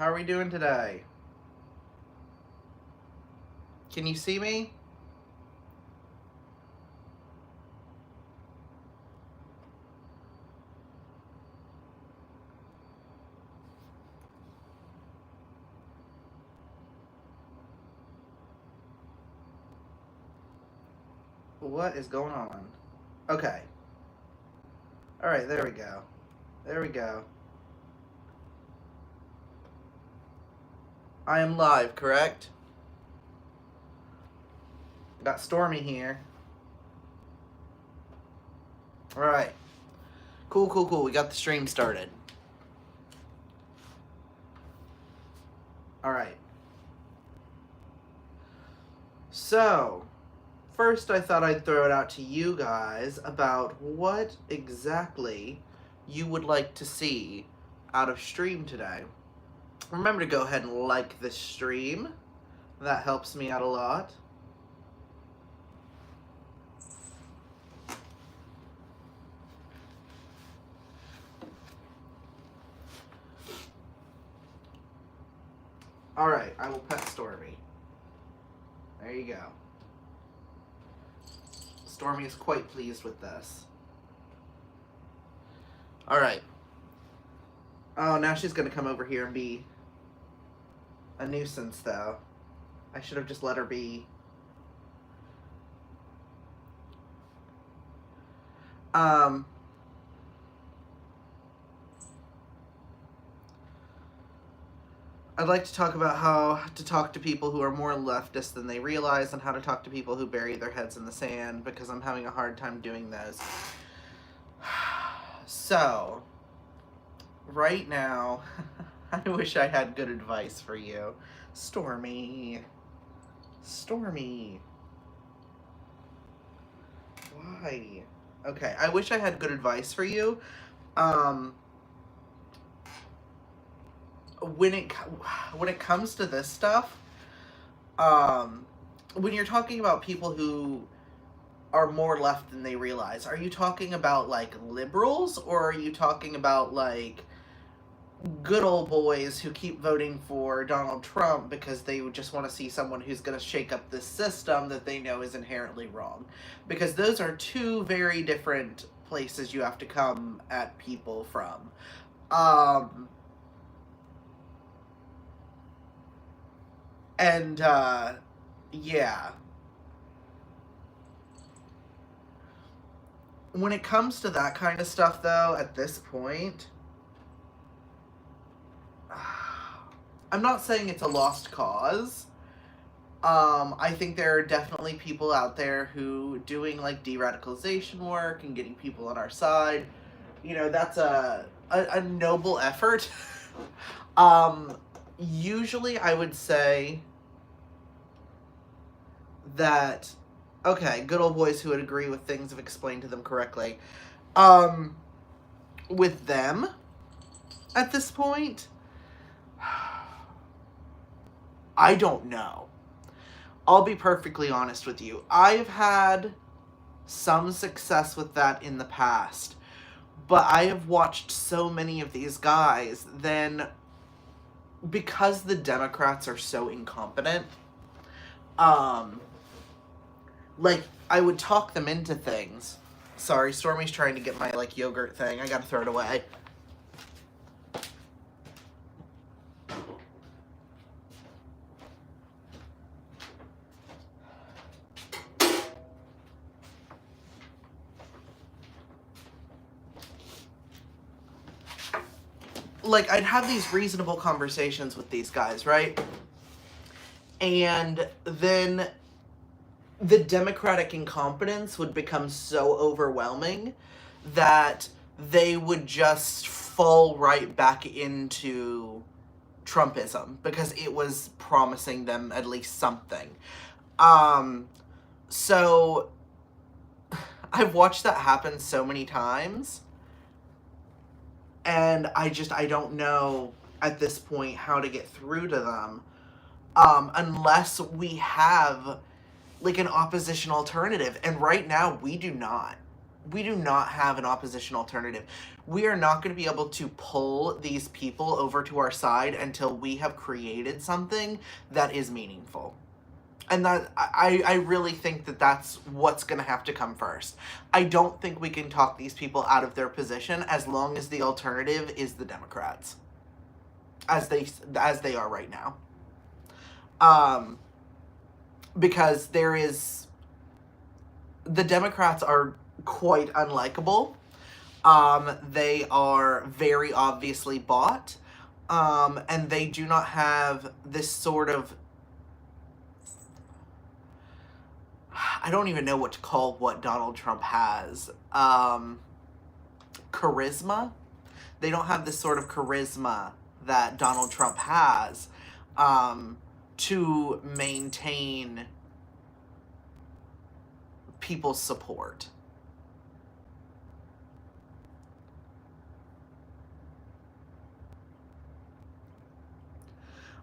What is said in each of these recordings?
How are we doing today? Can you see me? What is going on? Okay. Alright, there we go. There we go. I am live, correct? Got Stormy here. Alright. Cool. We got the stream started. Alright. So, first I thought I'd throw it out to you guys about what exactly you would like to see out of stream today. Remember to go ahead and like this stream. That helps me out a lot. Alright, I will pet Stormy. There you go. Stormy is quite pleased with this. Alright. Oh, now she's gonna come over here and be a nuisance, though. I should have just let her be. I'd like to talk about how to talk to people who are more leftist than they realize and how to talk to people who bury their heads in the sand, because I'm having a hard time doing those. So, right now, I wish I had good advice for you. Stormy. Why? Okay, I wish I had good advice for you. When it comes to this stuff, when you're talking about people who are more left than they realize, are you talking about like liberals, or are you talking about like good old boys who keep voting for Donald Trump because they just want to see someone who's going to shake up this system that they know is inherently wrong? Because those are two very different places you have to come at people from. Yeah. When it comes to that kind of stuff, though, at this point, I'm not saying it's a lost cause. I think there are definitely people out there who doing like de-radicalization work and getting people on our side. You know, that's a noble effort. Usually I would say that, okay, good old boys who would agree with things if explained to them correctly. With them, at this point, I don't know. I'll be perfectly honest with you. I've had some success with that in the past, but I have watched so many of these guys, then because the Democrats are so incompetent, like, I would talk them into things. Sorry, Stormy's trying to get my, like, yogurt thing. I gotta throw it away. Like, I'd have these reasonable conversations with these guys, right? And then the Democratic incompetence would become so overwhelming that they would just fall right back into Trumpism because it was promising them at least something. So I've watched that happen so many times, and I don't know at this point how to get through to them, unless we have like an opposition alternative, and right now we do not. We do not have an opposition alternative. We are not going to be able to pull these people over to our side until we have created something that is meaningful. And that I really think that that's what's going to have to come first. I don't think we can talk these people out of their position as long as the alternative is the Democrats, as they are right now. Because the Democrats are quite unlikable. They are very obviously bought, and they do not have this sort of, I don't even know what to call what Donald Trump has. Charisma. They don't have this sort of charisma that Donald Trump has, to maintain people's support.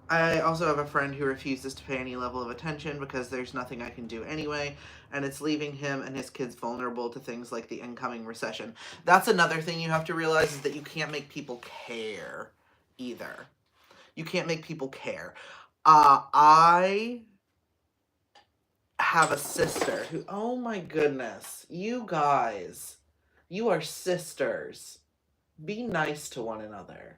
I also have a friend who refuses to pay any level of attention because there's nothing I can do anyway, and it's leaving him and his kids vulnerable to things like the incoming recession. That's another thing you have to realize, is that you can't make people care either. You can't make people care. I have a sister who, oh my goodness, you guys, you are sisters. Be nice to one another.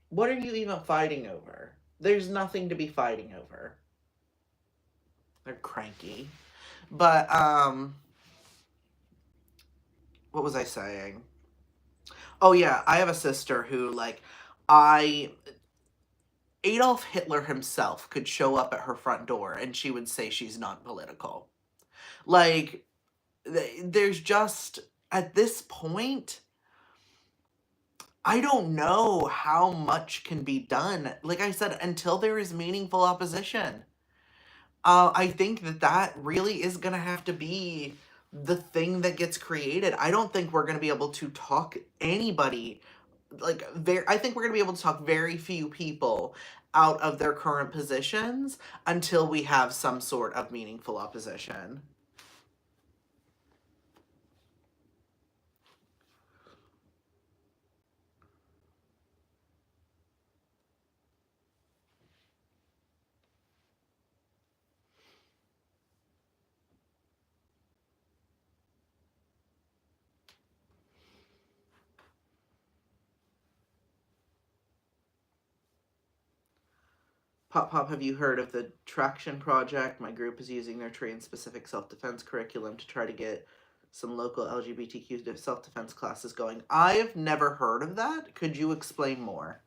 What are you even fighting over? There's nothing to be fighting over. They're cranky. But, what was I saying? Oh yeah, I have a sister who, like, Adolf Hitler himself could show up at her front door and she would say she's not political. Like, there's just, at this point, I don't know how much can be done. Like I said, until there is meaningful opposition. I think that really is going to have to be the thing that gets created. I don't think we're going to be able to talk anybody, I think we're going to be able to talk very few people out of their current positions until we have some sort of meaningful opposition. Pop Pop, have you heard of the Traction Project? My group is using their trans-specific self-defense curriculum to try to get some local LGBTQ self-defense classes going. I've never heard of that. Could you explain more?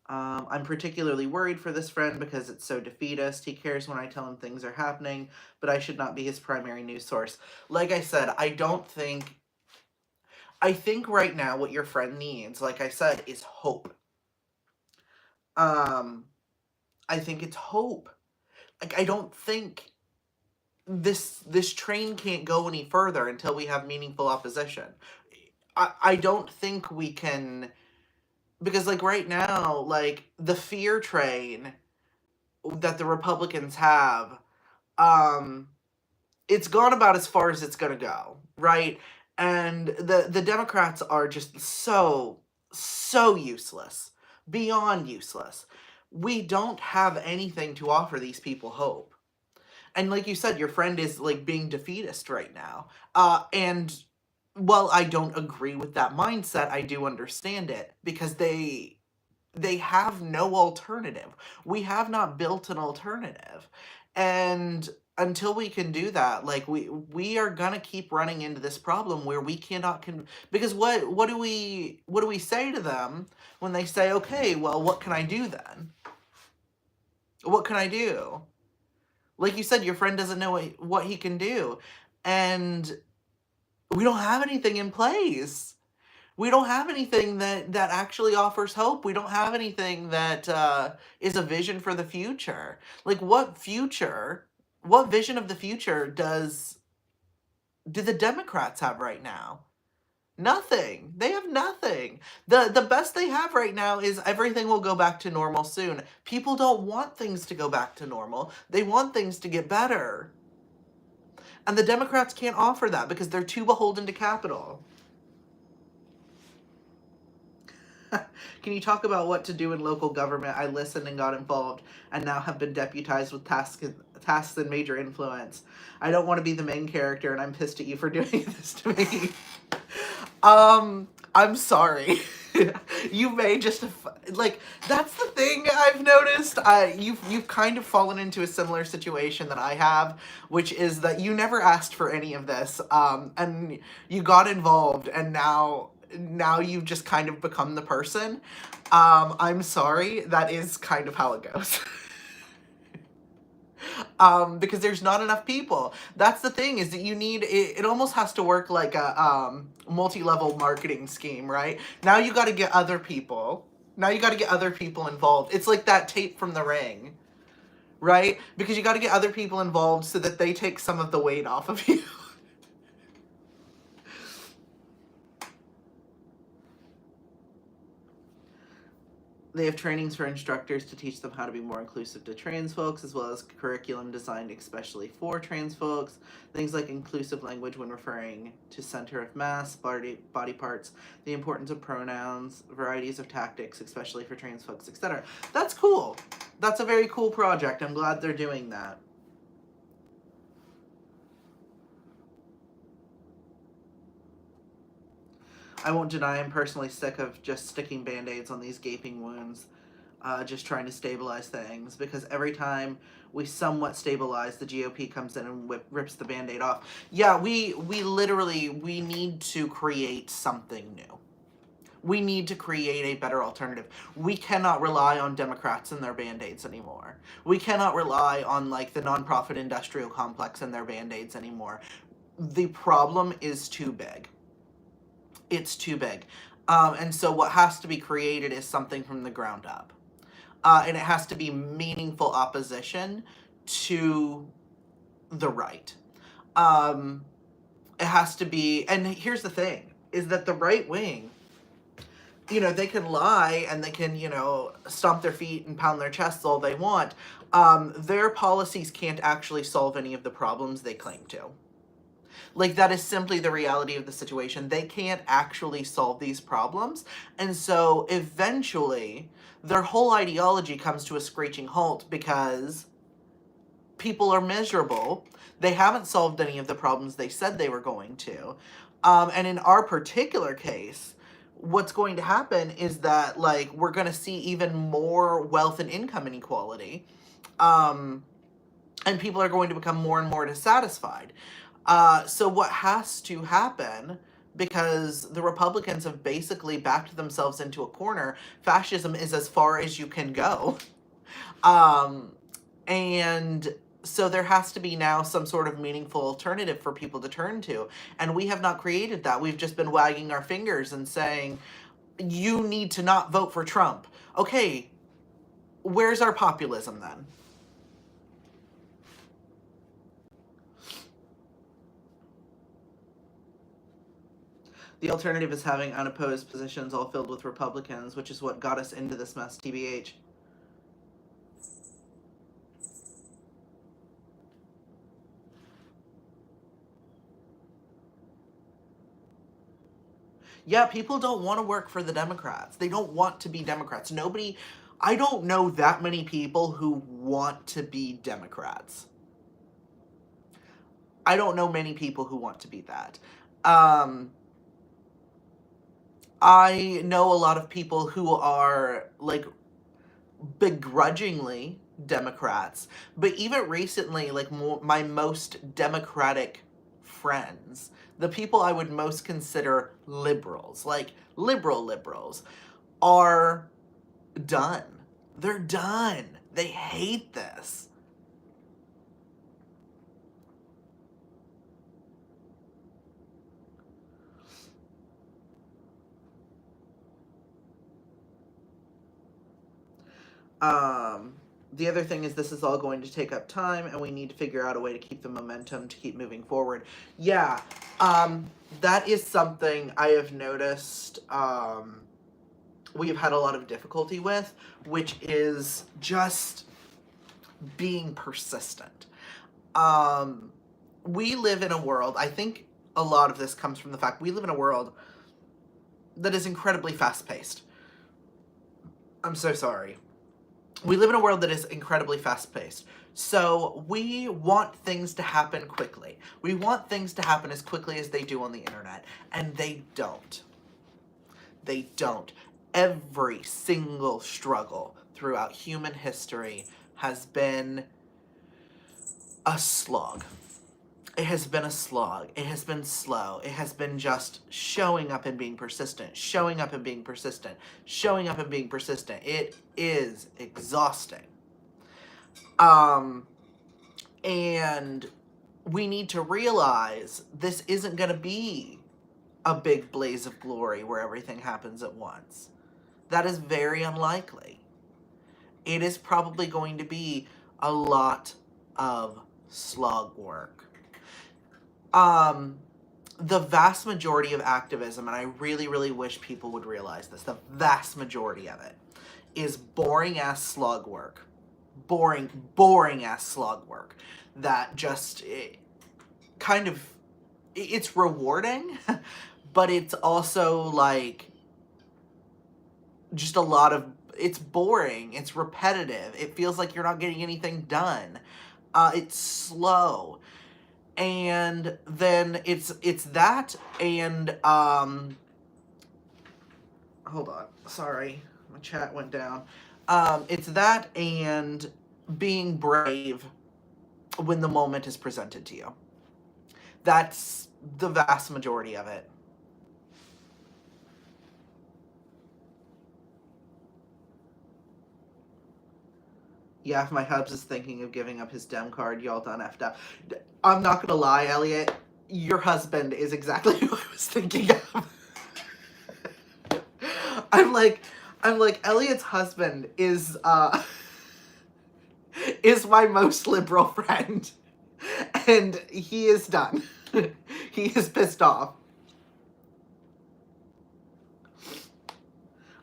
I'm particularly worried for this friend because it's so defeatist. He cares when I tell him things are happening, but I should not be his primary news source. Like I said, I think right now what your friend needs, like I said, is hope. I think it's hope. Like, I don't think this train can't go any further until we have meaningful opposition. I don't think we can, because, like, right now, like, the fear train that the Republicans have, it's gone about as far as it's gonna go, right? And the Democrats are just so useless, beyond useless. We don't have anything to offer these people hope. And like you said, your friend is, like, being defeatist right now. And while I don't agree with that mindset, I do understand it, because they have no alternative. We have not built an alternative. And until we can do that, like, we are gonna keep running into this problem where we cannot because what do we say to them when they say, okay, well, what can I do then? What can I do? Like you said, your friend doesn't know what he can do. And we don't have anything in place. We don't have anything that actually offers hope. We don't have anything that is a vision for the future. Like, what vision of the future do the Democrats have right now? Nothing. They have nothing. The best they have right now is everything will go back to normal soon. People don't want things to go back to normal. They want things to get better. And the Democrats can't offer that because they're too beholden to capital. Can you talk about what to do in local government? I listened and got involved and now have been deputized with tasks and major influence. I don't want to be the main character and I'm pissed at you for doing this to me. I'm sorry. You may just like, that's the thing I've noticed. You've kind of fallen into a similar situation that I have, which is that you never asked for any of this, and you got involved, and now you've just kind of become the person. I'm sorry. That is kind of how it goes. Because there's not enough people. That's the thing, is that you need, it almost has to work like a multi-level marketing scheme, right? Now you got to get other people. Now you got to get other people involved. It's like that tape from The Ring, right? Because you got to get other people involved so that they take some of the weight off of you. They have trainings for instructors to teach them how to be more inclusive to trans folks, as well as curriculum designed especially for trans folks. Things like inclusive language when referring to center of mass, body parts, the importance of pronouns, varieties of tactics, especially for trans folks, etc. That's cool. That's a very cool project. I'm glad they're doing that. I won't deny I'm personally sick of just sticking band-aids on these gaping wounds, just trying to stabilize things, because every time we somewhat stabilize, the GOP comes in and rips the band-aid off. Yeah, we need to create something new. We need to create a better alternative. We cannot rely on Democrats and their band-aids anymore. We cannot rely on, like, the nonprofit industrial complex and their band-aids anymore. The problem is too big. It's too big. And so what has to be created is something from the ground up. And it has to be meaningful opposition to the right. It has to be, and here's the thing, is that the right wing, they can lie and they can, stomp their feet and pound their chests all they want. Their policies can't actually solve any of the problems they claim to. Like, that is simply the reality of the situation. They can't actually solve these problems. And so eventually their whole ideology comes to a screeching halt because people are miserable. They haven't solved any of the problems they said they were going to. And in our particular case, what's going to happen is that, like, we're going to see even more wealth and income inequality. And people are going to become more and more dissatisfied. So what has to happen, because the Republicans have basically backed themselves into a corner, fascism is as far as you can go. And so there has to be now some sort of meaningful alternative for people to turn to. And we have not created that. We've just been wagging our fingers and saying, you need to not vote for Trump. Okay, where's our populism then? The alternative is having unopposed positions all filled with Republicans, which is what got us into this mess, TBH. Yeah, people don't want to work for the Democrats. They don't want to be Democrats. I don't know that many people who want to be Democrats. I don't know many people who want to be that. I know a lot of people who are, like, begrudgingly Democrats, but even recently, like, my most Democratic friends, the people I would most consider liberals, like liberals, are done. They're done. They hate this. The other thing is this is all going to take up time, and we need to figure out a way to keep the momentum to keep moving forward. Yeah, that is something I have noticed we have had a lot of difficulty with, which is just being persistent. we live in a world, I think a lot of this comes from the fact we live in a world that is incredibly fast-paced. I'm so sorry. We live in a world that is incredibly fast-paced. So we want things to happen quickly. We want things to happen as quickly as they do on the internet. And they don't. They don't. Every single struggle throughout human history has been a slog. It has been a slog. It has been slow. It has been just showing up and being persistent, showing up and being persistent, showing up and being persistent. It is exhausting. And we need to realize this isn't going to be a big blaze of glory where everything happens at once. That is very unlikely. It is probably going to be a lot of slog work. The vast majority of activism, and I really, really wish people would realize this, the vast majority of it is boring-ass slog work. Boring-ass slog work that just it's rewarding, but it's also, like, just a lot of, it's boring, it's repetitive, it feels like you're not getting anything done, it's slow. And then it's that, and hold on, sorry, my chat went down. It's that and being brave when the moment is presented to you. That's the vast majority of it. Yeah, if my hubs is thinking of giving up his dem card, y'all done effed up. I'm not gonna lie, Elliot. Your husband is exactly who I was thinking of. I'm like, Elliot's husband is my most liberal friend. And he is done. He is pissed off.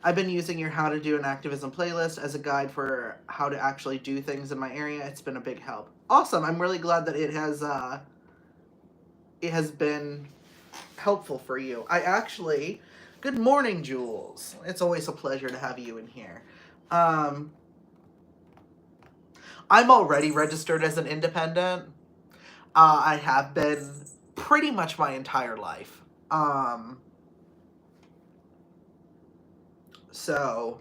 I've been using your How to Do an Activism playlist as a guide for how to actually do things in my area. It's been a big help. Awesome. I'm really glad that it has been helpful for you. Good morning, Jules. It's always a pleasure to have you in here. I'm already registered as an independent. I have been pretty much my entire life. So,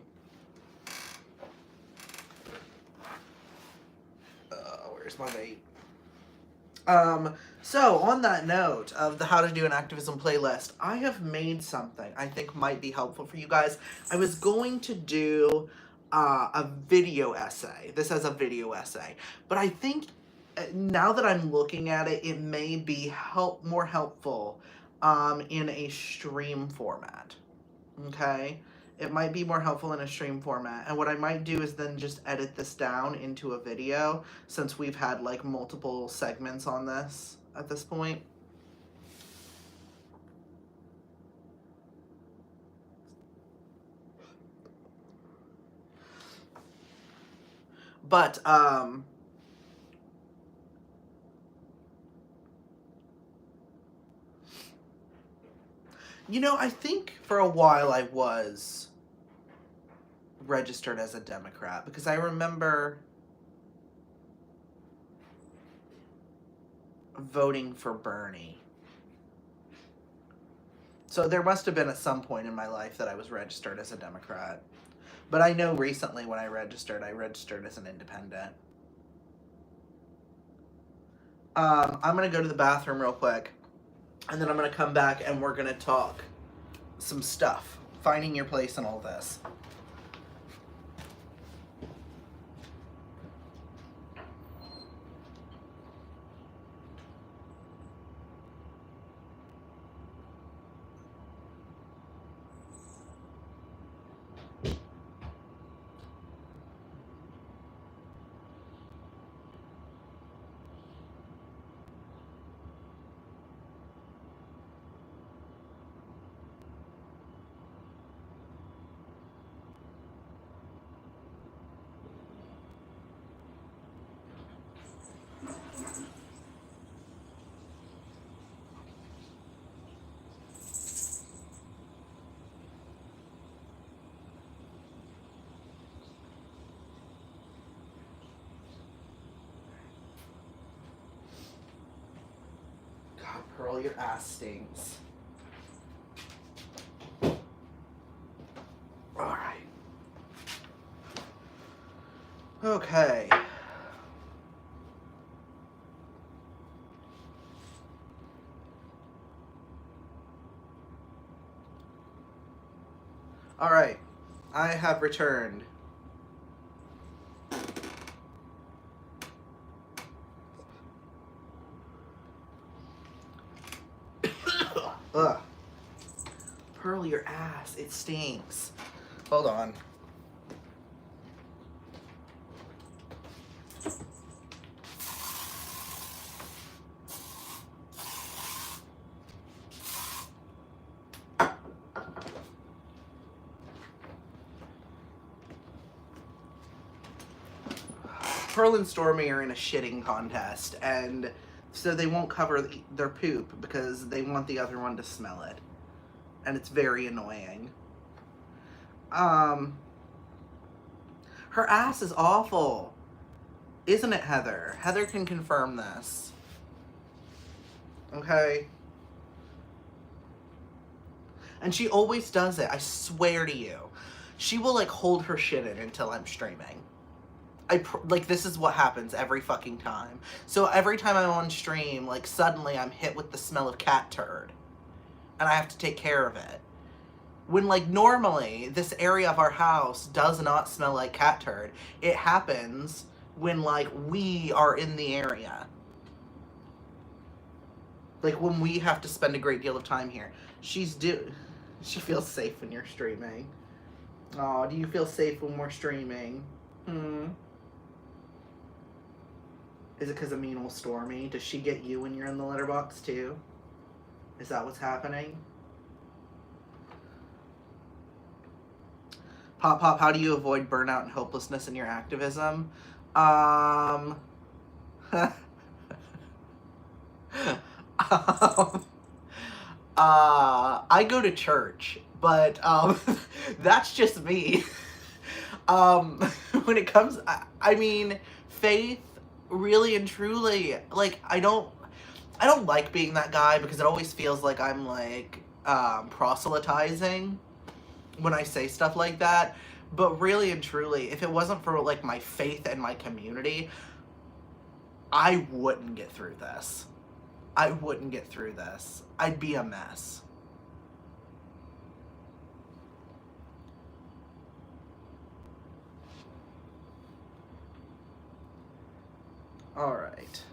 where's my vape? So on that note of the How to Do an Activism playlist, I have made something I think might be helpful for you guys. I was going to do a video essay. This as a video essay, but I think now that I'm looking at it, it may be more helpful in a stream format. Okay? It might be more helpful in a stream format. And what I might do is then just edit this down into a video, since we've had like multiple segments on this at this point. But, you know, I think for a while I was registered as a Democrat, because I remember voting for Bernie. So there must have been at some point in my life that I was registered as a Democrat. But I know recently when I registered as an independent. I'm going to go to the bathroom real quick, and then I'm going to come back and we're going to talk some stuff. Finding your place in all this. Pearl, your ass stinks. Alright. Okay. Alright. I have returned. Ugh. Pearl, your ass. It stinks. Hold on. Pearl and Stormy are in a shitting contest, and so they won't cover their poop because they want the other one to smell it. And it's very annoying. Her ass is awful. Isn't it, Heather? Heather can confirm this. Okay? And she always does it, I swear to you. She will, like, hold her shit in until I'm streaming. Like, this is what happens every fucking time. So every time I'm on stream, like, suddenly I'm hit with the smell of cat turd. And I have to take care of it. When, like, normally, this area of our house does not smell like cat turd. It happens when, like, we are in the area. Like, when we have to spend a great deal of time here. She feels safe when you're streaming. Aw, do you feel safe when we're streaming? Is it because of mean old Stormy? Does she get you when you're in the letterbox too? Is that what's happening? Pop, how do you avoid burnout and hopelessness in your activism? I go to church, but that's just me. When it comes, I mean, faith, really and truly, like, I don't like being that guy because it always feels like I'm, like, proselytizing when I say stuff like that. But really and truly, if it wasn't for, like, my faith and my community, I wouldn't get through this. I wouldn't get through this. I'd be a mess. All right.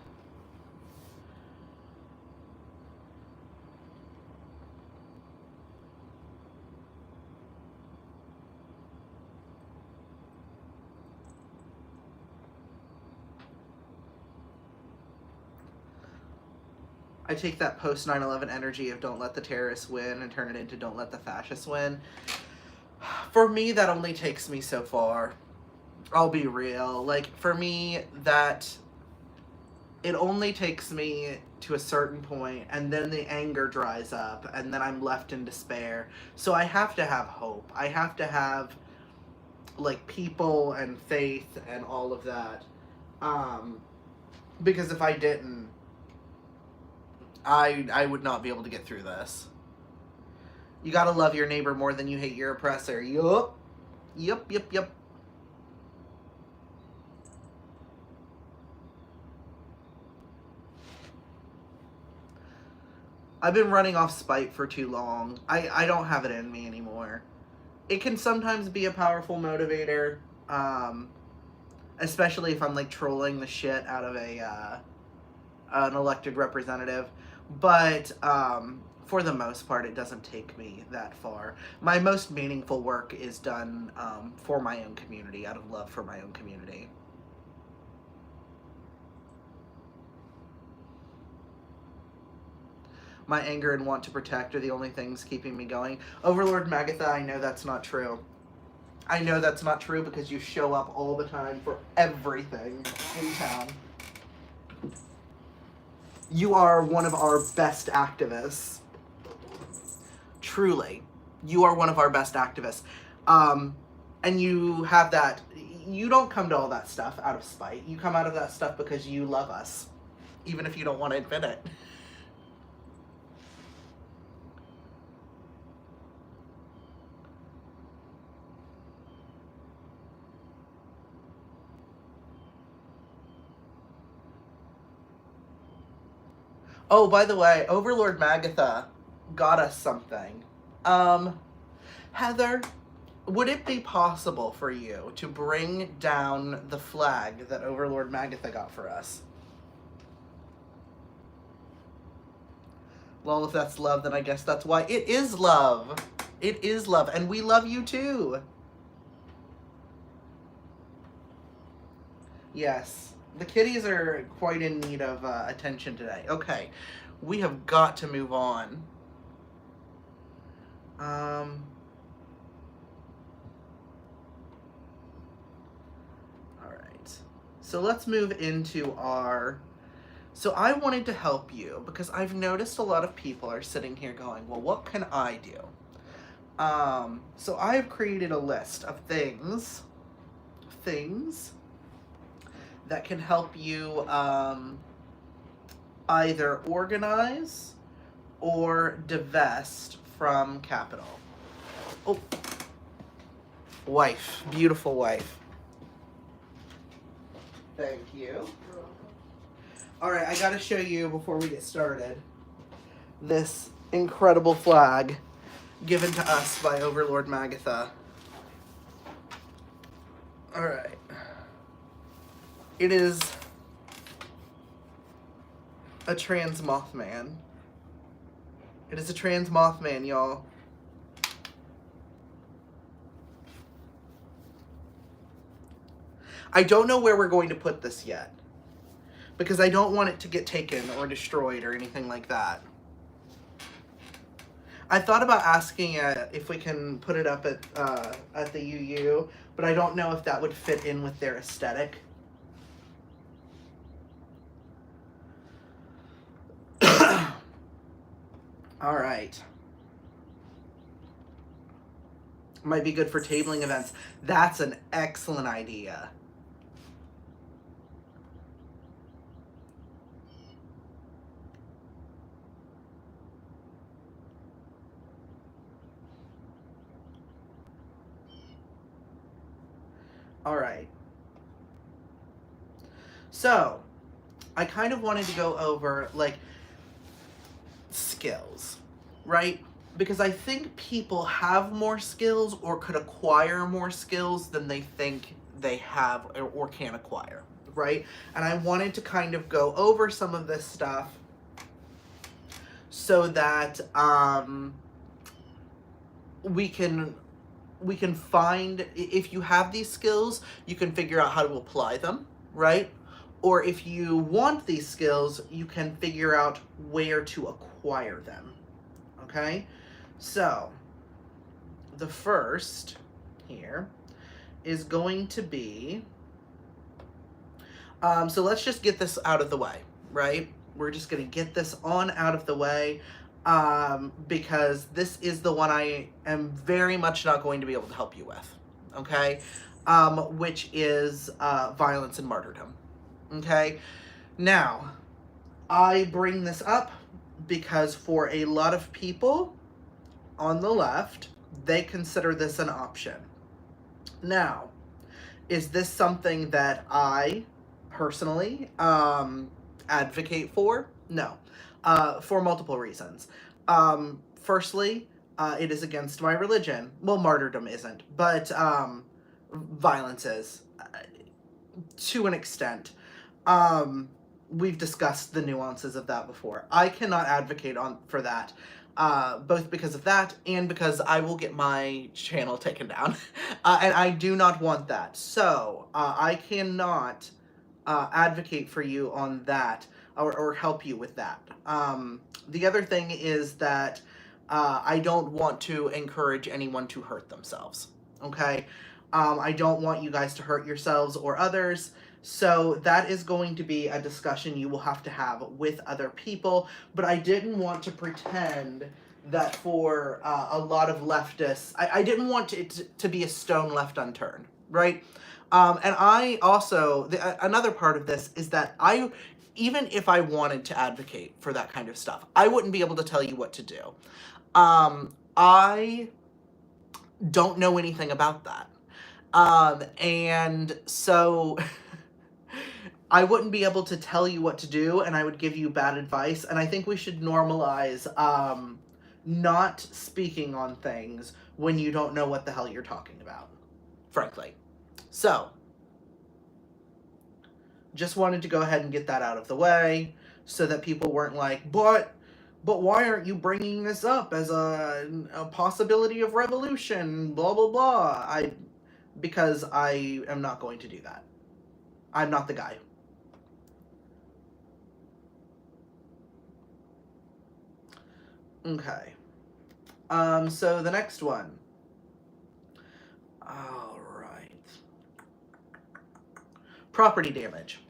I take that post 9/11 energy of don't let the terrorists win and turn it into don't let the fascists win. For me, that only takes me so far. I'll be real. Like, for me, that it only takes me to a certain point, and then the anger dries up, and then I'm left in despair. So I have to have hope. I have to have, like, people and faith and all of that. Because if I didn't, I would not be able to get through this. You gotta love your neighbor more than you hate your oppressor. Yup. Yup. I've been running off spite for too long. I don't have it in me anymore. It can sometimes be a powerful motivator, especially if I'm, like, trolling the shit out of an elected representative. But for the most part, it doesn't take me that far. My most meaningful work is done for my own community, out of love for my own community. My anger and want to protect are the only things keeping me going. Overlord Magatha, I know that's not true. I know that's not true because you show up all the time for everything in town. You are one of our best activists. Truly. You are one of our best activists. And you have that... You don't come to all that stuff out of spite. You come out of that stuff because you love us. Even if you don't want to admit it. Oh, by the way, Overlord Magatha got us something. Heather, would it be possible for you to bring down the flag that Overlord Magatha got for us? Well, if that's love, then I guess that's why. It is love. It is love, and we love you too. Yes. The kitties are quite in need of attention today. Okay. We have got to move on. Alright. So let's move into our... So I wanted to help you because I've noticed a lot of people are sitting here going, well, what can I do? So I have created a list of things that can help you either organize or divest from capital. Oh, wife, beautiful wife. Thank you. All right, I gotta show you before we get started this incredible flag given to us by Overlord Magatha. All right. It is a trans Mothman. It is a trans Mothman, y'all. I don't know where we're going to put this yet, because I don't want it to get taken or destroyed or anything like that. I thought about asking if we can put it up at the UU, but I don't know if that would fit in with their aesthetic. All right. Might be good for tabling events. That's an excellent idea. All right. So, I kind of wanted to go over, like, skills, right? Because I think people have more skills or could acquire more skills than they think they have or can acquire, right? And I wanted to kind of go over some of this stuff so that we can find, if you have these skills, you can figure out how to apply them, right? Or if you want these skills, you can figure out where to acquire them, okay? So, the first here is going to be, so let's just get this out of the way, right? We're just going to get this on out of the way, because this is the one I am very much not going to be able to help you with, okay? Which is violence and martyrdom, okay? Now, I bring this up because for a lot of people on the left, they consider this an option. Now, is this something that I personally advocate for? No, for multiple reasons. Firstly, it is against my religion. Well, martyrdom isn't, but violence is, to an extent. We've discussed the nuances of that before. I cannot advocate for that, both because of that and because I will get my channel taken down, and I do not want that. So I cannot advocate for you on that or help you with that. The other thing is that I don't want to encourage anyone to hurt themselves, okay? I don't want you guys to hurt yourselves or others. So that is going to be a discussion you will have to have with other people. But I didn't want to pretend that for a lot of leftists, I didn't want it to be a stone left unturned, right? And I also, another part of this is that even if I wanted to advocate for that kind of stuff, I wouldn't be able to tell you what to do. I don't know anything about that. And so I wouldn't be able to tell you what to do, and I would give you bad advice. And I think we should normalize not speaking on things when you don't know what the hell you're talking about, frankly. So, just wanted to go ahead and get that out of the way so that people weren't like, but why aren't you bringing this up as a possibility of revolution, blah, blah, blah. Because I am not going to do that. I'm not the guy. Okay. So the next one. All right. Property damage.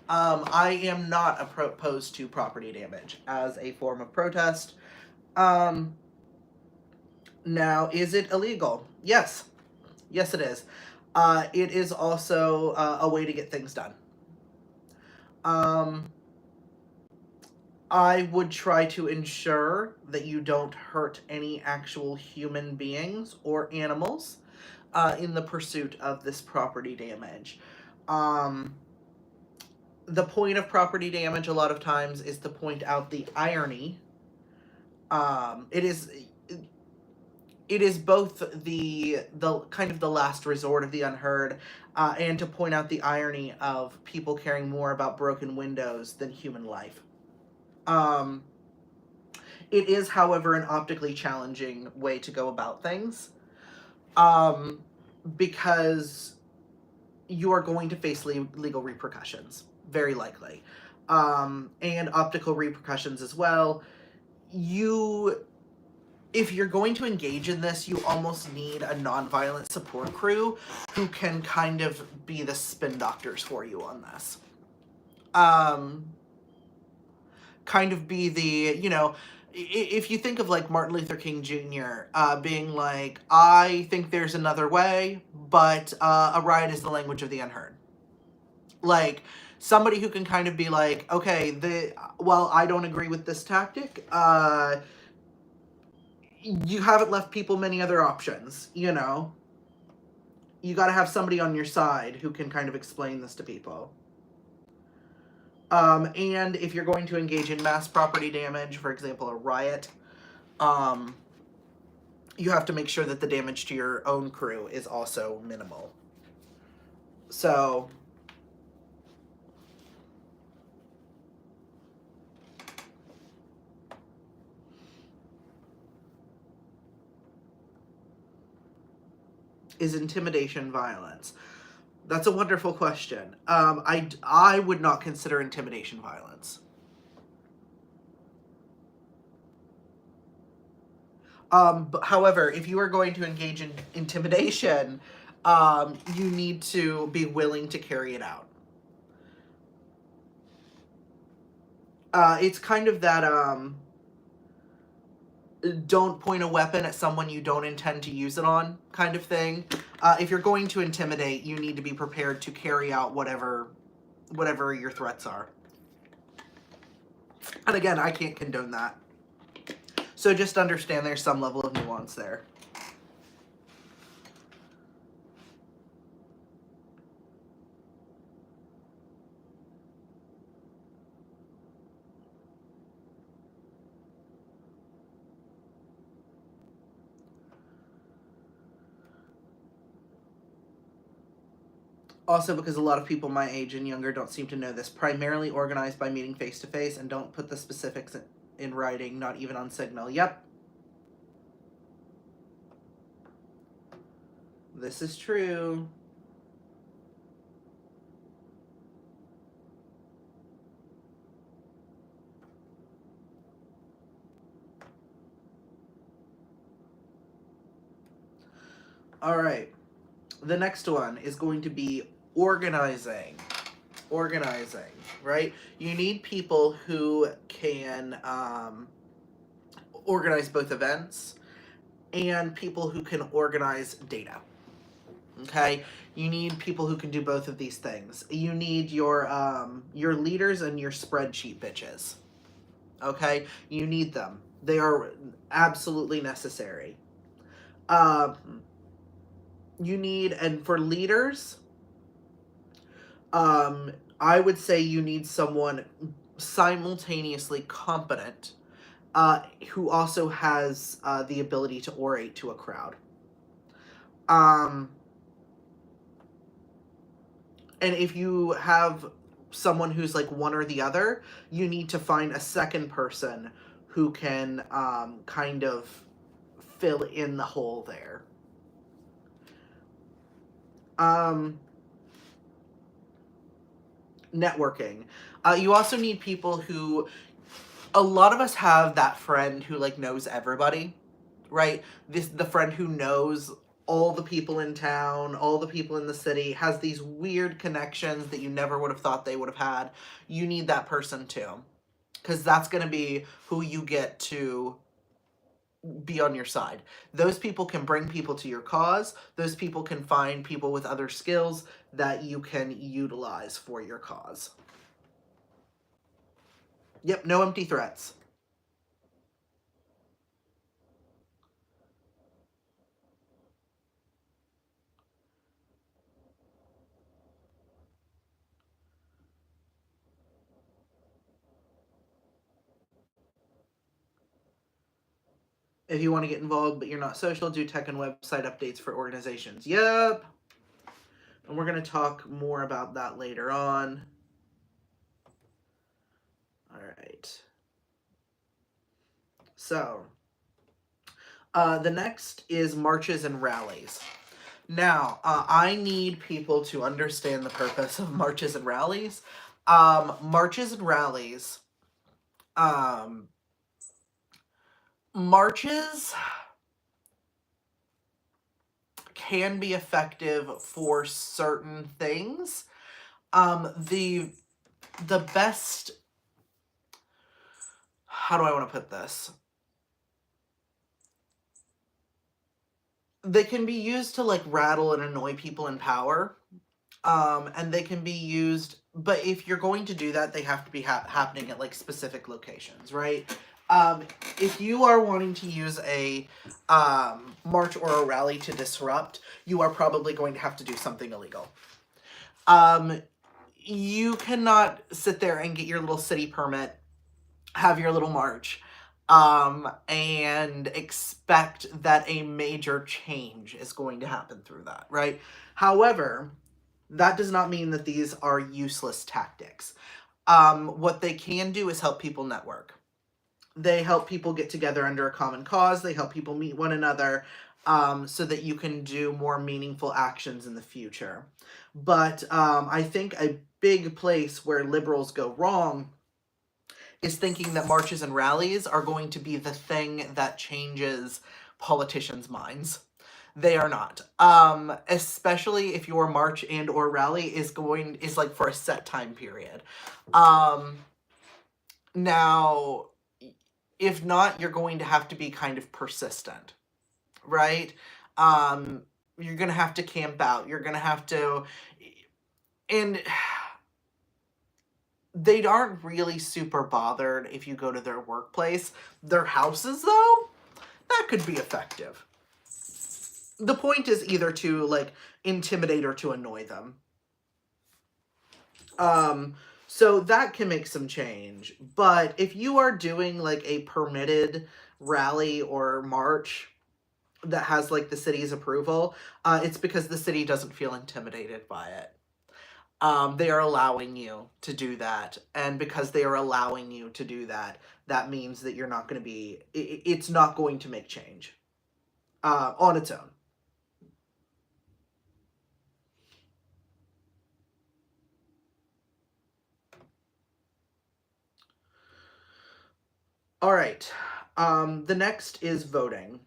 I am not opposed to property damage as a form of protest. Now, is it illegal? Yes. Yes, it is. It is also a way to get things done. I would try to ensure that you don't hurt any actual human beings or animals in the pursuit of this property damage. The point of property damage a lot of times is to point out the irony. It is both the kind of the last resort of the unheard, and to point out the irony of people caring more about broken windows than human life. It is, however, an optically challenging way to go about things, because you are going to face legal repercussions, very likely, and optical repercussions as well. If you're going to engage in this, you almost need a nonviolent support crew who can kind of be the spin doctors for you on this. Kind of be the, if you think of like Martin Luther King Jr. Being like, I think there's another way, but a riot is the language of the unheard. Like, somebody who can kind of be like, okay, I don't agree with this tactic. You haven't left people many other options, You gotta have somebody on your side who can kind of explain this to people. And if you're going to engage in mass property damage, for example, a riot, you have to make sure that the damage to your own crew is also minimal. So, is intimidation violence? That's a wonderful question. I would not consider intimidation violence. But however, if you are going to engage in intimidation, you need to be willing to carry it out. It's kind of that, don't point a weapon at someone you don't intend to use it on kind of thing. If you're going to intimidate, you need to be prepared to carry out whatever your threats are. And again, I can't condone that. So just understand there's some level of nuance there. Also, because a lot of people my age and younger don't seem to know this, primarily organized by meeting face-to-face and don't put the specifics in writing, not even on Signal. Yep. This is true. All right. The next one is going to be organizing, right? You need people who can organize both events and people who can organize data. Okay, you need people who can do both of these things. You need your leaders and your spreadsheet bitches. Okay, you need them. They are absolutely necessary. You need, and for leaders, I would say you need someone simultaneously competent, who also has the ability to orate to a crowd. Um, and if you have someone who's like one or the other, you need to find a second person who can kind of fill in the hole there. Um, Networking. You also need people who, a lot of us have that friend who like knows everybody, right? The friend who knows all the people in town, all the people in the city, has these weird connections that you never would have thought they would have had. You need that person too, because that's going to be who you get to be on your side. Those people can bring people to your cause. Those people can find people with other skills that you can utilize for your cause. Yep, no empty threats. If you want to get involved but you're not social, do tech and website updates for organizations. Yep. And we're going to talk more about that later on. All right. So, the next is marches and rallies. Now, I need people to understand the purpose of marches and rallies. Marches and rallies. Marches can be effective for certain things. The best, how do I want to put this? They can be used to like rattle and annoy people in power. And they can be used, but if you're going to do that, they have to be happening at like specific locations, right? If you are wanting to use a march or a rally to disrupt, you are probably going to have to do something illegal. You cannot sit there and get your little city permit, have your little march, and expect that a major change is going to happen through that, right? However, that does not mean that these are useless tactics. What they can do is help people network. They help people get together under a common cause. They help people meet one another, so that you can do more meaningful actions in the future. But I think a big place where liberals go wrong is thinking that marches and rallies are going to be the thing that changes politicians' minds. They are not. Especially if your march and or rally is like for a set time period. Now, if not, you're going to have to be kind of persistent, right? You're going to have to camp out. You're going to have to, and they aren't really super bothered if you go to their workplace. Their houses, though, that could be effective. The point is either to like intimidate or to annoy them. So that can make some change. But if you are doing like a permitted rally or march that has like the city's approval, it's because the city doesn't feel intimidated by it. They are allowing you to do that. And because they are allowing you to do that, that means that you're not going to be, it's not going to make change on its own. All right. The next is voting.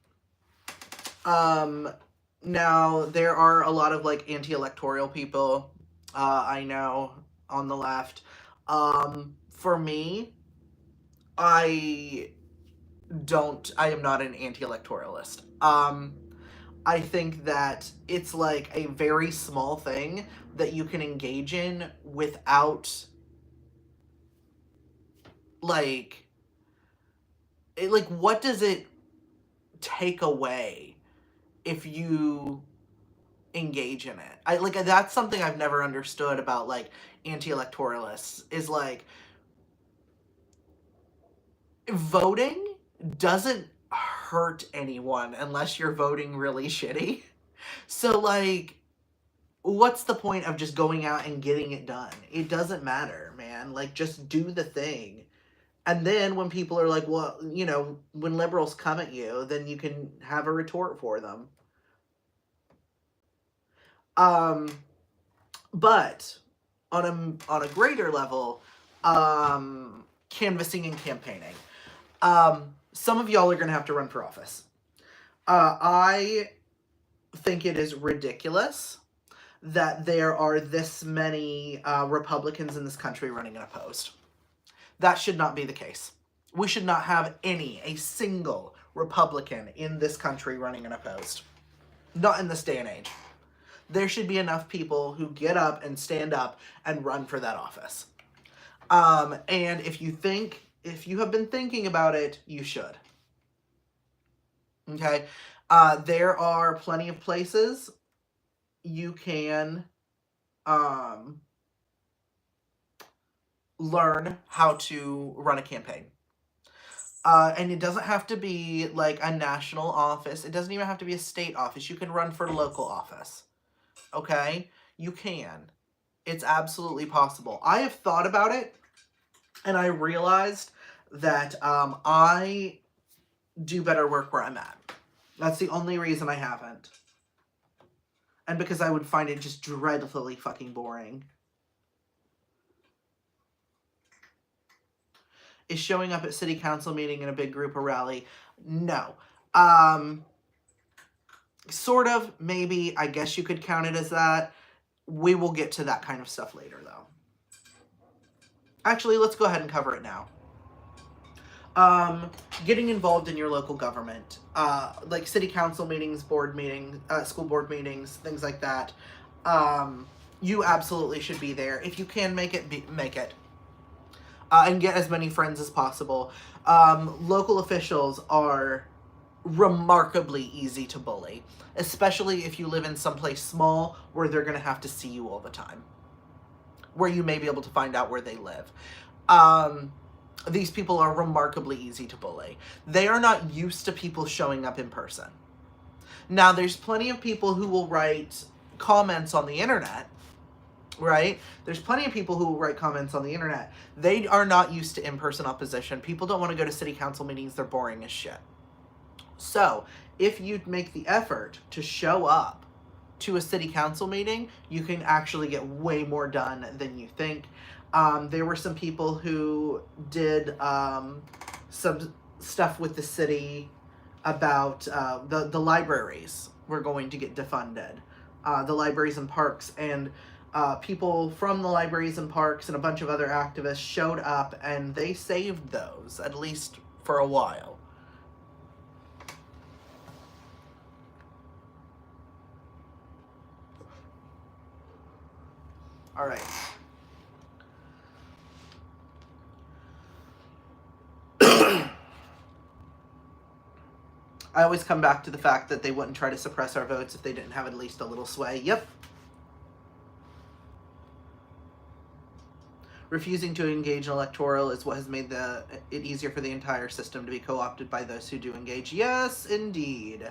Now, there are a lot of like anti-electoral people, I know, on the left. For me, I am not an anti-electoralist. I think that it's like a very small thing that you can engage in without like what does it take away if you engage in it. That's something I've never understood about like anti-electoralists is like voting doesn't hurt anyone unless you're voting really shitty. So like what's the point of just going out and getting it done? It doesn't matter, man. Like just do the thing. And then when people are like, well, you know, when liberals come at you, then you can have a retort for them. But on a greater level, canvassing and campaigning. Some of y'all are going to have to run for office. I think it is ridiculous that there are this many Republicans in this country running unopposed. That should not be the case. We should not have a single Republican in this country running unopposed. Not in this day and age. There should be enough people who get up and stand up and run for that office. And if you have been thinking about it, you should. Okay? There are plenty of places you can learn how to run a campaign. And it doesn't have to be like a national office. It doesn't even have to be a state office. You can run for local office. Okay? You can. It's absolutely possible. I have thought about it, and I realized that I do better work where I'm at. That's the only reason I haven't. And because I would find it just dreadfully fucking boring. Is showing up at city council meeting in a big group or rally? No. Sort of, maybe. I guess you could count it as that. We will get to that kind of stuff later, though. Actually, let's go ahead and cover it now. Getting involved in your local government, like city council meetings, board meetings, school board meetings, things like that. You absolutely should be there. If you can make it, make it. And get as many friends as possible. Local officials are remarkably easy to bully, especially if you live in someplace small where they're going to have to see you all the time, where you may be able to find out where they live. These people are remarkably easy to bully. They are not used to people showing up in person. Now, there's plenty of people who will write comments on the internet, right? There's plenty of people who will write comments on the internet. They are not used to in-person opposition. People don't want to go to city council meetings. They're boring as shit. So, if you make the effort to show up to a city council meeting, you can actually get way more done than you think. There were some people who did some stuff with the city about the libraries were going to get defunded. The libraries and parks, and people from the libraries and parks and a bunch of other activists showed up, and they saved those, at least for a while. All right. I always come back to the fact that they wouldn't try to suppress our votes if they didn't have at least a little sway. Yep. Refusing to engage in electoral is what has made it easier for the entire system to be co-opted by those who do engage. Yes, indeed.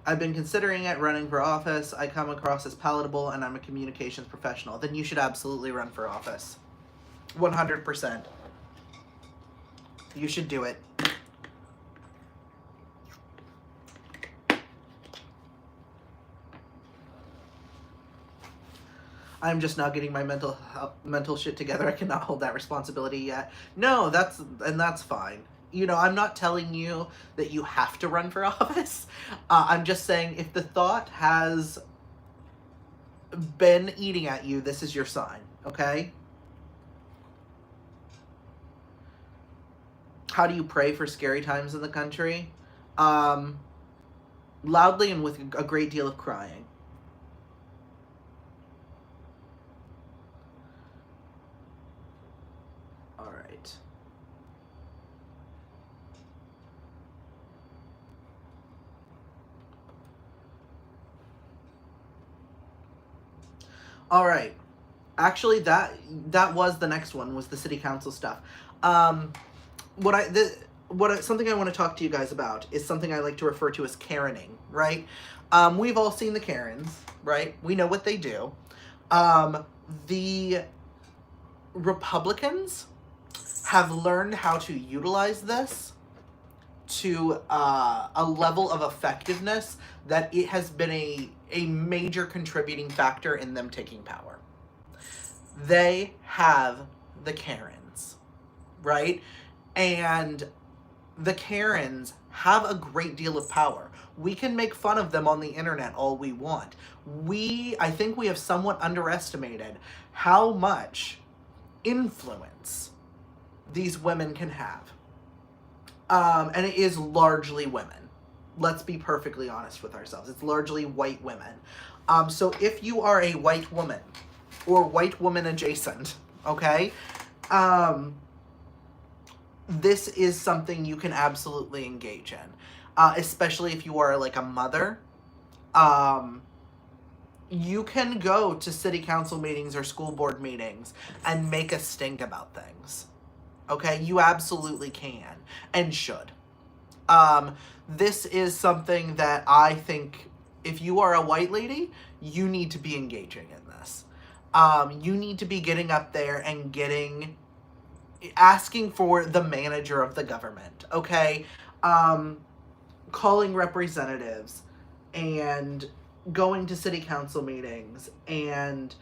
I've been considering it, running for office. I come across as palatable, and I'm a communications professional. Then you should absolutely run for office. 100%. You should do it. I'm just now getting my mental shit together. I cannot hold that responsibility yet. No, that's fine. You know, I'm not telling you that you have to run for office. I'm just saying if the thought has been eating at you, this is your sign, okay? How do you pray for scary times in the country? Loudly and with a great deal of crying. All right. All right. Actually, that was the next one, was the city council stuff. Something I want to talk to you guys about is something I like to refer to as Karening, right? We've all seen the Karens, right? We know what they do. The Republicans have learned how to utilize this to a level of effectiveness that it has been a major contributing factor in them taking power. They have the Karens, right? And the Karens have a great deal of power. We can make fun of them on the internet all we want. I think we have somewhat underestimated how much influence these women can have. And it is largely women. Let's be perfectly honest with ourselves. It's largely white women. So if you are a white woman, or white woman adjacent, okay, this is something you can absolutely engage in. Especially if you are like a mother. You can go to city council meetings or school board meetings and make a stink about things. Okay, you absolutely can and should. This is something that I think if you are a white lady, you need to be engaging in this. You need to be getting up there and asking for the manager of the government, okay? Calling representatives and going to city council meetings and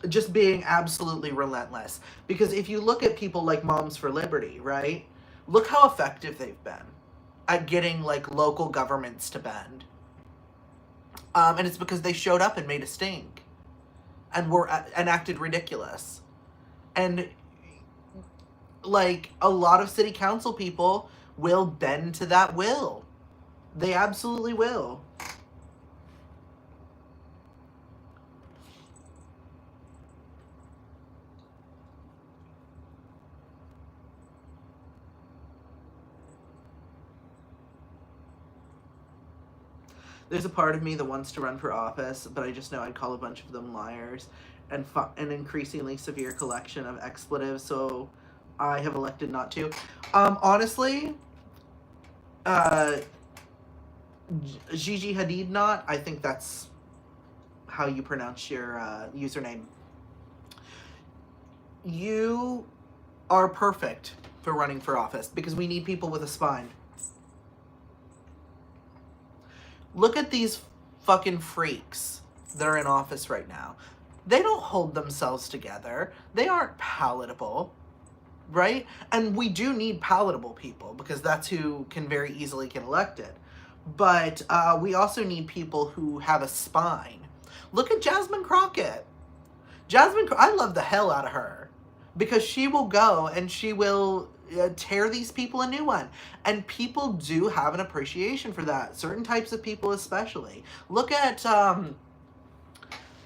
just being absolutely relentless. Because if you look at people like Moms for Liberty, right? Look how effective they've been at getting like local governments to bend. And it's because they showed up and made a stink and acted ridiculous. And like a lot of city council people will bend to that will. They absolutely will. There's a part of me that wants to run for office, but I just know I'd call a bunch of them liars and an increasingly severe collection of expletives, so I have elected not to. Honestly, Gigi Hadid not, I think that's how you pronounce your username. You are perfect for running for office because we need people with a spine. Look at these fucking freaks that are in office right now. They don't hold themselves together. They aren't palatable, right? And we do need palatable people because that's who can very easily get elected. But we also need people who have a spine. Look at Jasmine Crockett. I love the hell out of her because she will go and she will tear these people a new one. And people do have an appreciation for that. Certain types of people especially. Look at,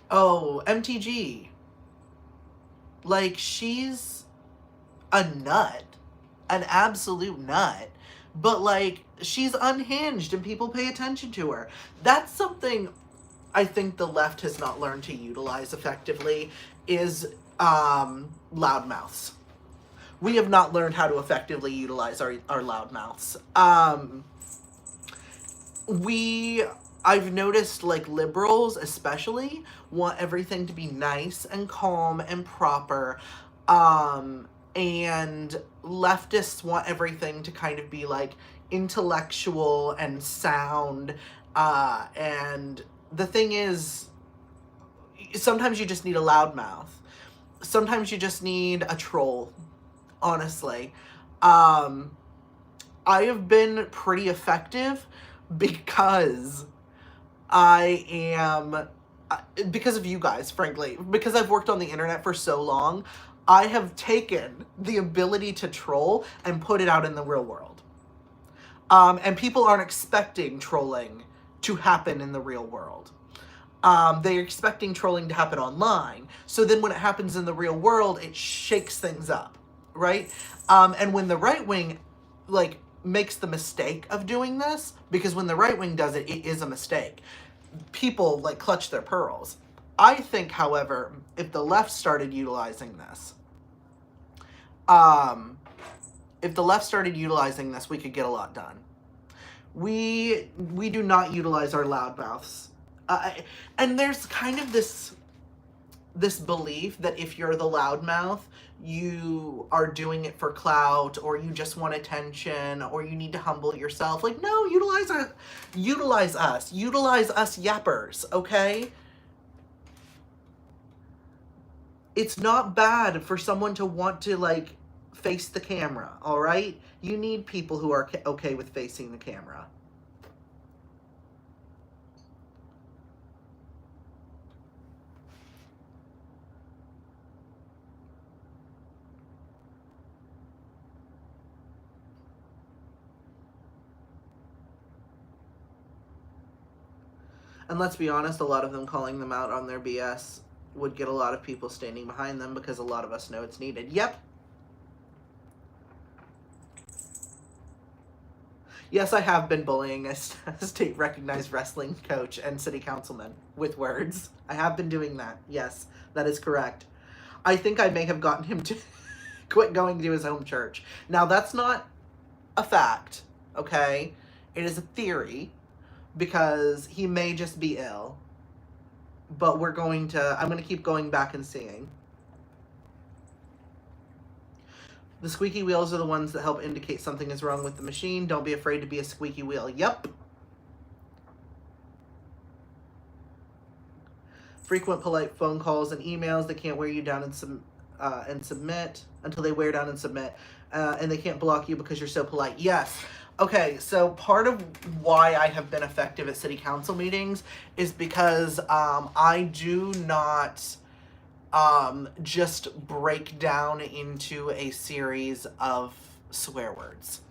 MTG. Like, she's a nut. An absolute nut. But, like, she's unhinged and people pay attention to her. That's something I think the left has not learned to utilize effectively is loudmouths. We have not learned how to effectively utilize our loudmouths. I've noticed, like, liberals especially want everything to be nice and calm and proper. And leftists want everything to kind of be, like, intellectual and sound. And the thing is, sometimes you just need a loudmouth. Sometimes you just need a troll. Honestly, I have been pretty effective because because of you guys, frankly, because I've worked on the internet for so long, I have taken the ability to troll and put it out in the real world. And people aren't expecting trolling to happen in the real world. They're expecting trolling to happen online. So then when it happens in the real world, it shakes things up. Right? And when the right wing, like, makes the mistake of doing this, because when the right wing does it, it is a mistake. People, like, clutch their pearls. I think, however, if the left started utilizing this, um, we could get a lot done. We do not utilize our loudmouths, and there's kind of this belief that if you're the loudmouth, you are doing it for clout, or you just want attention, or you need to humble yourself. Like, no, utilize us, utilize us yappers, okay? It's not bad for someone to want to, like, face the camera, all right? You need people who are okay with facing the camera. And let's be honest, a lot of them calling them out on their BS would get a lot of people standing behind them, because a lot of us know it's needed. Yep. Yes, I have been bullying a state recognized wrestling coach and city councilman with words. I have been doing that. Yes, that is correct. I think I may have gotten him to quit going to his home church. Now, that's not a fact, okay? It is a theory, because he may just be ill. But I'm going to keep going back and seeing. The squeaky wheels are the ones that help indicate something is wrong with the machine. Don't be afraid to be a squeaky wheel. Yep. Frequent polite phone calls and emails. They can't wear you down and submit until they wear down and submit. And they can't block you because you're so polite. Yes. Okay, so part of why I have been effective at city council meetings is because I do not just break down into a series of swear words.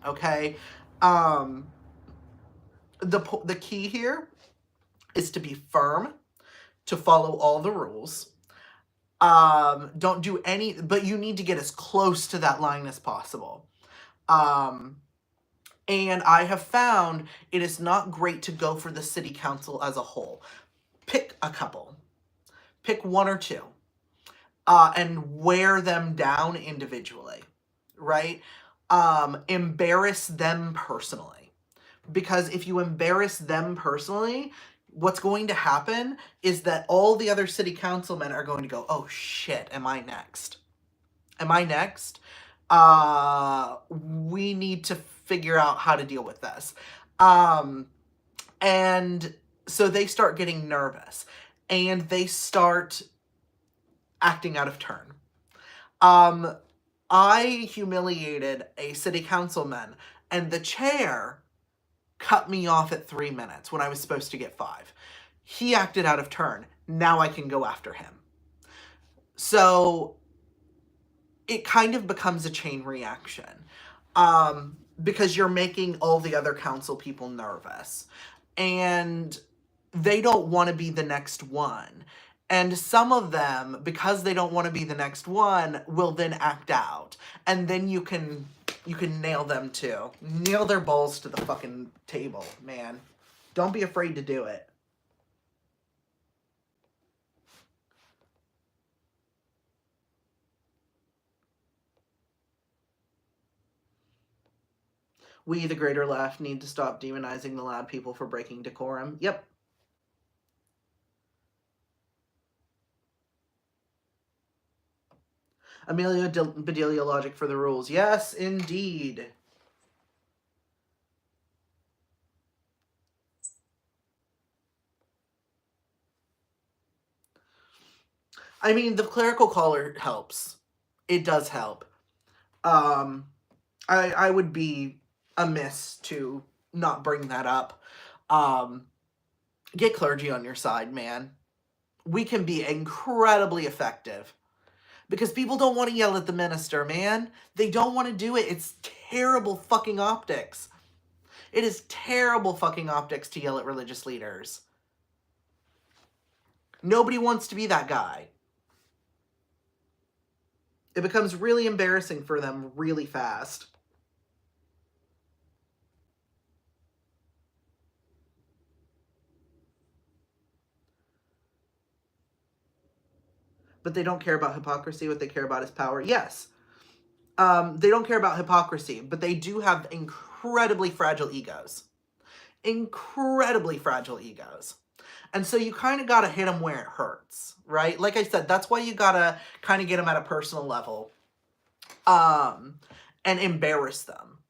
Okay? The key here is to be firm, to follow all the rules. Don't do any, but you need to get as close to that line as possible. And I have found it is not great to go for the city council as a whole. Pick a couple. Pick one or two. And wear them down individually, right? Embarrass them personally. Because if you embarrass them personally, what's going to happen is that all the other city councilmen are going to go, oh shit, am I next? Am I next? We need to figure out how to deal with this. And so they start getting nervous, and they start acting out of turn. I humiliated a city councilman, and the chair cut me off at 3 minutes when I was supposed to get 5. He acted out of turn. Now I can go after him. So it kind of becomes a chain reaction, because you're making all the other council people nervous, and they don't want to be the next one. And some of them, because they don't want to be the next one, will then act out. And then you can nail them too. Nail their balls to the fucking table, man. Don't be afraid to do it. We, the greater left, need to stop demonizing the loud people for breaking decorum. Yep. Amelia Bedelia logic for the rules. Yes, indeed. I mean, the clerical collar helps. It does help. I would be amiss to not bring that up. Get clergy on your side, man. We can be incredibly effective. Because people don't want to yell at the minister, man. They don't want to do it. It's terrible fucking optics. It is terrible fucking optics to yell at religious leaders. Nobody wants to be that guy. It becomes really embarrassing for them really fast. but they don't care about hypocrisy. What they care about is power. Yes. They don't care about hypocrisy, but they do have incredibly fragile egos. Incredibly fragile egos. And so you kind of got to hit them where it hurts, right? Like I said, that's why you got to kind of get them at a personal level, and embarrass them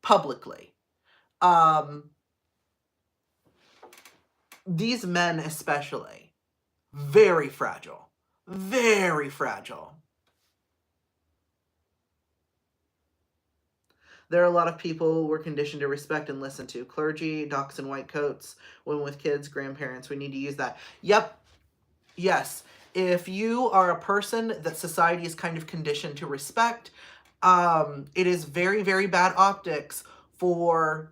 publicly. These men especially, very fragile. Very fragile. There are a lot of people we're conditioned to respect and listen to. Clergy, docs in white coats, women with kids, grandparents. We need to use that. Yep. Yes. If you are a person that society is kind of conditioned to respect, it is very, very bad optics for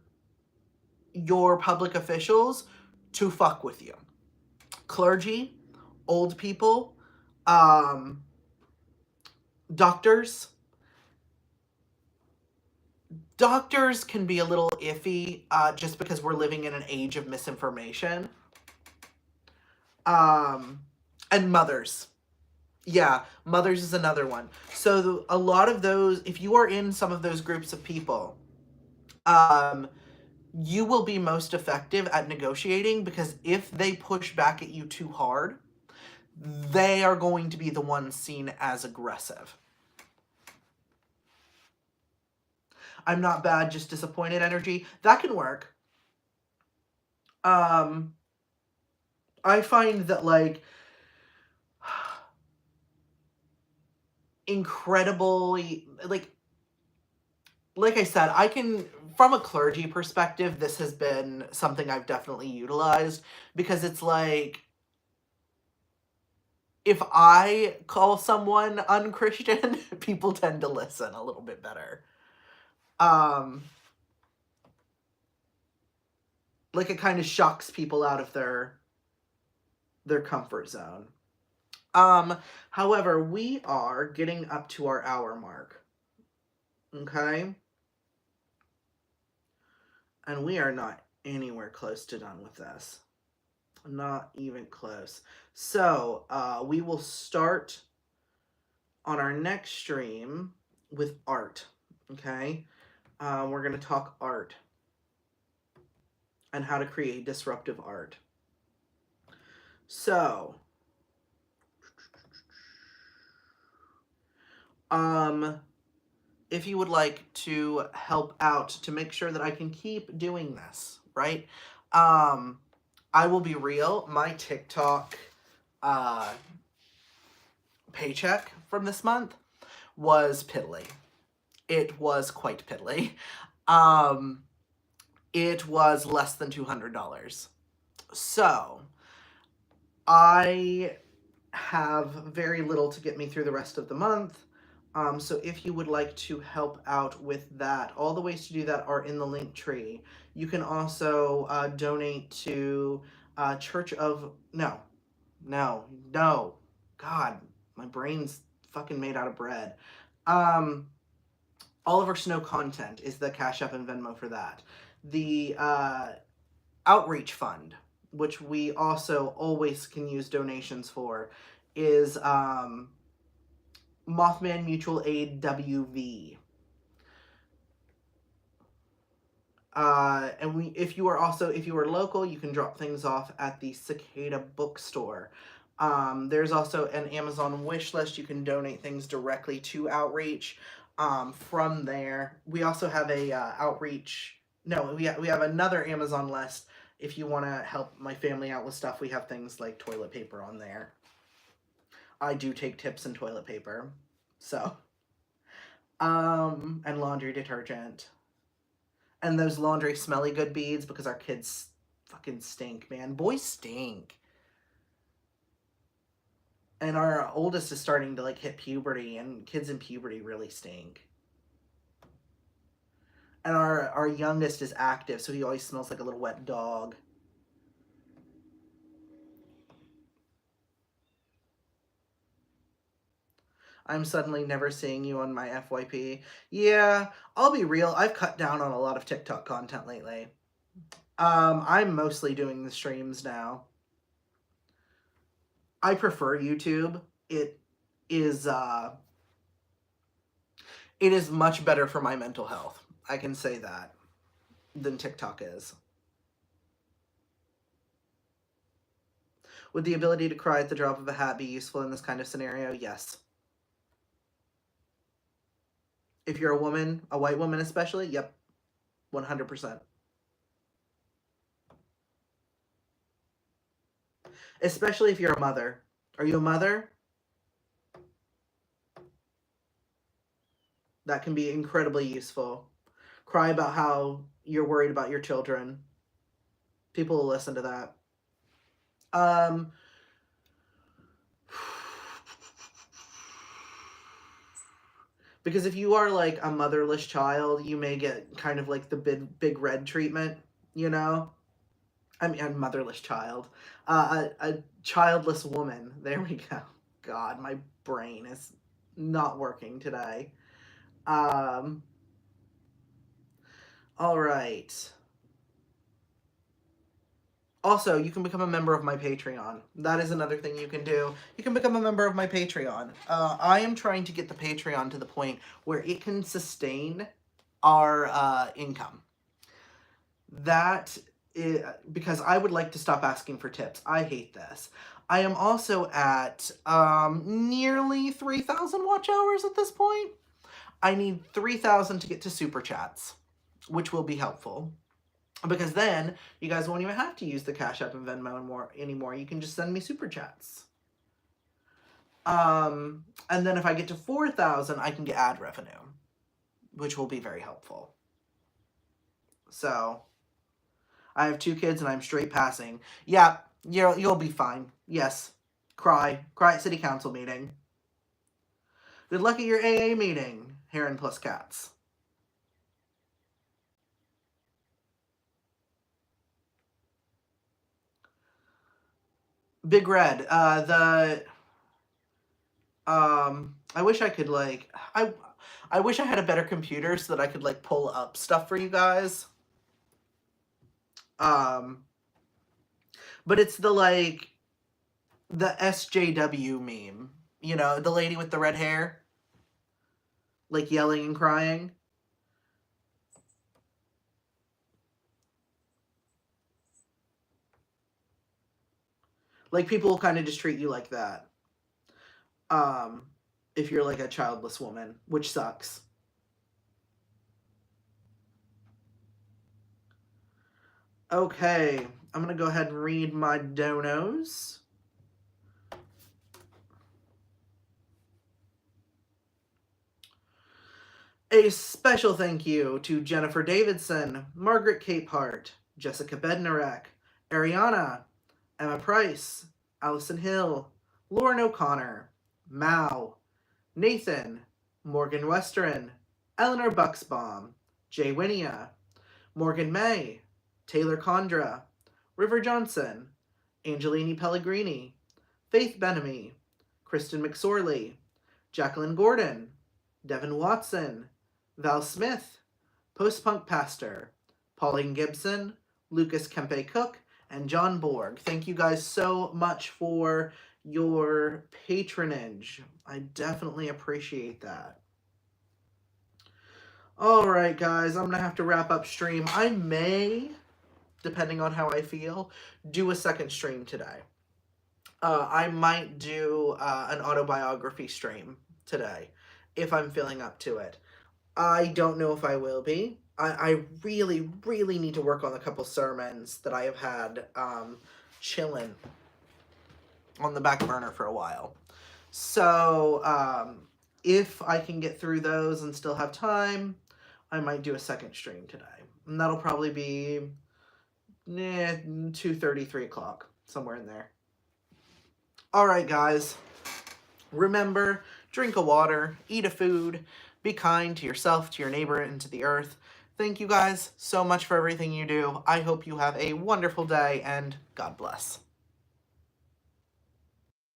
your public officials to fuck with you. Clergy, old people, doctors. Doctors can be a little iffy just because we're living in an age of misinformation. And mothers. Yeah, mothers is another one. So a lot of those, if you are in some of those groups of people, you will be most effective at negotiating, because if they push back at you too hard, they are going to be the ones seen as aggressive. I'm not bad, just disappointed energy. That can work. I find that, like, incredibly, like I said, I can, from a clergy perspective, this has been something I've definitely utilized, because it's like, if I call someone unchristian, people tend to listen a little bit better. Like, it kind of shocks people out of their comfort zone. However, we are getting up to our hour mark. Okay? And we are not anywhere close to done with this. Not even close. So, we will start on our next stream with art. Okay? We're going to talk art and how to create disruptive art. So, if you would like to help out to make sure that I can keep doing this, right? I will be real, my TikTok paycheck from this month was piddly. It was quite piddly. It was less than $200. So, I have very little to get me through the rest of the month. So if you would like to help out with that, all the ways to do that are in the link tree. You can also donate to Church of... No. God, my brain's fucking made out of bread. Oliver Snow Content is the Cash App and Venmo for that. The Outreach Fund, which we also always can use donations for, is Mothman Mutual Aid WV. And if you are local, you can drop things off at the Cicada Bookstore. There's also an Amazon wish list. You can donate things directly to Outreach. From there, we also have a Outreach. No, we have another Amazon list. If you want to help my family out with stuff, we have things like toilet paper on there. I do take tips in toilet paper, so, and laundry detergent, and those laundry smelly good beads, because our kids fucking stink, man. Boys stink. And our oldest is starting to, like, hit puberty, and kids in puberty really stink. And our youngest is active, so he always smells like a little wet dog. I'm suddenly never seeing you on my FYP. Yeah, I'll be real. I've cut down on a lot of TikTok content lately. I'm mostly doing the streams now. I prefer YouTube. it is it is much better for my mental health. I can say that, than TikTok is. Would the ability to cry at the drop of a hat be useful in this kind of scenario? Yes. If you're a woman, a white woman especially, yep, 100%. Especially if you're a mother. Are you a mother? That can be incredibly useful. Cry about how you're worried about your children. People will listen to that. Because if you are like a motherless child, you may get kind of like the big red treatment, you know? I mean, a motherless child. A childless woman. There we go. God, my brain is not working today. All right. Also, you can become a member of my Patreon. That is another thing you can do. You can become a member of my Patreon. I am trying to get the Patreon to the point where it can sustain our income. That is, because I would like to stop asking for tips. I hate this. I am also at nearly 3,000 watch hours at this point. I need 3,000 to get to Super Chats, which will be helpful. Because then you guys won't even have to use the Cash App and Venmo anymore. You can just send me Super Chats. And then if I get to 4,000, I can get ad revenue, which will be very helpful. So, I have 2 kids and I'm straight passing. Yeah, you'll be fine. Yes. Cry at city council meeting. Good luck at your AA meeting, Heron plus Cats. Big Red, I wish I could, like, I wish I had a better computer so that I could, like, pull up stuff for you guys. But it's the, like, the SJW meme. You know, the lady with the red hair, like, yelling and crying. Like, people will kind of just treat you like that. If you're, like, a childless woman, which sucks. Okay, I'm gonna go ahead and read my donos. A special thank you to Jennifer Davidson, Margaret Capehart, Jessica Bednarek, Ariana, Emma Price, Allison Hill, Lauren O'Connor, Mao, Nathan, Morgan Western, Eleanor Bucksbaum, Jay Winia, Morgan May, Taylor Condra, River Johnson, Angelini Pellegrini, Faith Benamy, Kristen McSorley, Jacqueline Gordon, Devin Watson, Val Smith, Post-Punk Pastor, Pauline Gibson, Lucas Kempe Cook, and John Borg. Thank you guys so much for your patronage. I definitely appreciate that. Alright guys, I'm going to have to wrap up stream. I may, depending on how I feel, do a second stream today. I might do an autobiography stream today, if I'm feeling up to it. I don't know if I will be. I really, really need to work on a couple sermons that I have had chilling on the back burner for a while. So, if I can get through those and still have time, I might do a second stream today. And that'll probably be 2:30, 3 o'clock, somewhere in there. Alright, guys. Remember, drink a water, eat a food, be kind to yourself, to your neighbor, and to the earth. Thank you guys so much for everything you do. I hope you have a wonderful day, and God bless.